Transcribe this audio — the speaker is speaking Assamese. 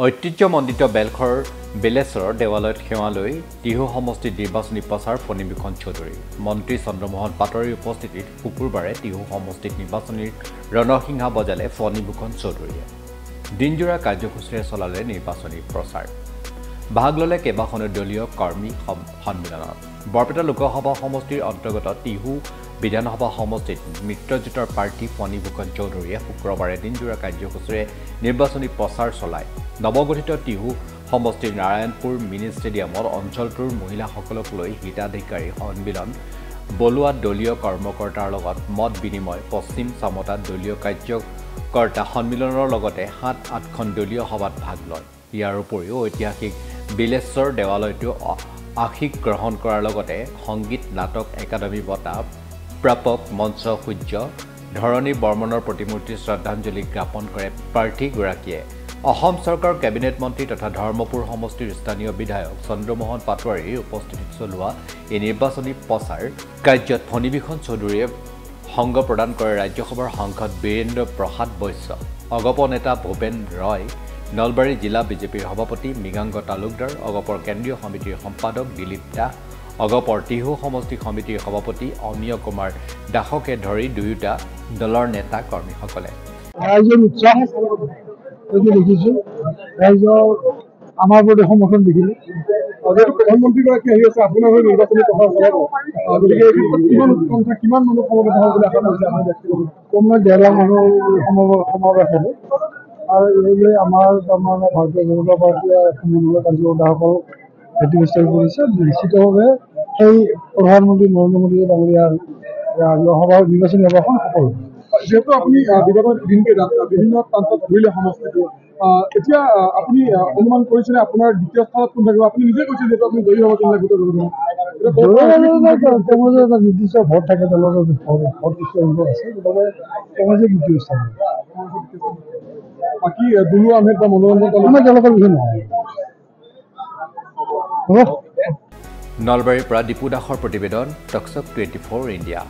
ঐতিহ্যমণ্ডিত বেলখৰ বেলেশ্বৰৰ দেৱালয়ত সেৱা লৈ টিহু সমষ্টিত নিৰ্বাচনী প্ৰচাৰ ফণীভূষণ চৌধুৰী মন্ত্ৰী চন্দ্ৰমোহন পাটোৱাৰীৰ উপস্থিতিত শুকুৰবাৰে টিহু সমষ্টিত নিৰ্বাচনীৰ ৰণসিংহা বজালে ফণীভূষণ চৌধুৰীয়ে দিনজোৰা কাৰ্যসূচীৰে চলালে নিৰ্বাচনী প্ৰচাৰ ভাগ ল'লে কেইবাখনো দলীয় কৰ্মী সন্মিলনত বৰপেটা লোকসভা সমষ্টিৰ অন্তৰ্গত টিহু বিধানসভা সমষ্টিত মিত্ৰজোঁটৰ প্ৰাৰ্থী ফণীভূষণ চৌধুৰীয়ে শুক্ৰবাৰে দিনজোৰা কাৰ্যসূচীৰে নিৰ্বাচনী প্ৰচাৰ চলায় নৱগঠিত টিহু সমষ্টিৰ নাৰায়ণপুৰ মিনি ষ্টেডিয়ামত অঞ্চলটোৰ মহিলাসকলক লৈ হিতাধিকাৰী সন্মিলন বলোৱা দলীয় কৰ্মকৰ্তাৰ লগত মত বিনিময় পশ্চিম চামতাত দলীয় কাৰ্যকৰ্তা সন্মিলনৰ লগতে ৭-৮খন দলীয় সভাত ভাগ লয় ইয়াৰ উপৰিও ঐতিহাসিক বিলেশ্বৰ দেৱালয়টো আশীষ গ্ৰহণ কৰাৰ লগতে সংগীত নাটক একাডেমী বঁটা প্ৰাপক মঞ্চ সূৰ্য ধৰণী বৰ্মনৰ প্ৰতিমূৰ্তি শ্ৰদ্ধাঞ্জলি জ্ঞাপন কৰে প্ৰাৰ্থীগৰাকীয়ে অসম চৰকাৰৰ কেবিনেট মন্ত্ৰী তথা ধৰ্মপুৰ সমষ্টিৰ স্থানীয় বিধায়ক চন্দ্ৰমোহন পাটোৱাৰীৰ উপস্থিতিত চলোৱা এই নিৰ্বাচনী প্ৰচাৰ কাৰ্যত ফণীভূষণ চৌধুৰীয়ে সংগ প্ৰদান কৰে ৰাজ্যসভাৰ সাংসদ বীৰেন্দ্ৰ প্ৰসাদ বৈশ্য অগপ নেতা ভূপেন ৰয় নলবাৰী জিলা বিজেপিৰ সভাপতি মৃগাংক তালুকদাৰ অগপৰ কেন্দ্ৰীয় সমিতিৰ সম্পাদক দিলীপ দাস অগপৰ টিহু সমষ্টি সমিতিৰ সভাপতি অমীয় কুমাৰ দাসকে ধৰি দুয়োটা দলৰ নেতা কৰ্মীসকলে ৰাইজৰ উৎসাহ দেখিছোঁ ৰাইজৰ আমাৰ প্ৰতি সমৰ্থন দেখিলোঁ যিহেতু প্ৰধানমন্ত্ৰীগৰাকী আহি আছে আপোনাৰ হৈ নিৰ্বাচনী প্ৰচাৰ চলাব গতিকে কিমান উৎকণ্ঠা কিমান মানুহ সমবেত হ'ব বুলি আশা কৰিছে আমাৰ ব্যক্তিগত কমেও ১.৫ লাখ মানুহ সমাৱেশ হ'ব আৰু এইবোৰে আমাৰ তাৰমানে ভাৰতীয় জনতা পাৰ্টীয়ে সমন্বয় কাৰ্যকৰ্তাসকল ভেটি বিস্তাৰ কৰিছে নিশ্চিতভাৱে সেই প্ৰধানমন্ত্ৰী নৰেন্দ্ৰ মোদী ডাঙৰীয়াৰ লোকসভাৰ নিৰ্বাচনী সভাখন সফল হ'ব যিহেতু আপুনি বিগত দিনকেইটাত বিভিন্ন প্ৰান্তত ঘূৰিলে সমষ্টিটো এতিয়া আপুনি অনুমান কৰিছেনে আপোনাৰ দ্বিতীয় স্থানত কোন থাকিব আপুনি নিজে কৈছে যিহেতু আপুনি জয়ী হ'ব যেন গোটেই কংগ্ৰেছৰ এটা নিৰ্দিষ্ট ভোট থাকে তেওঁলোকৰ ভোট আছে গতিকে কংগ্ৰেছৰ দ্বিতীয় স্থান বাকী দুলু আহমেদ বা মনোৰঞ্জন তেওঁলোকৰ বিষয়ে নহয় নলবাৰীৰ পৰা দীপু দাসৰ প্ৰতিবেদন টকচক 24 ইণ্ডিয়া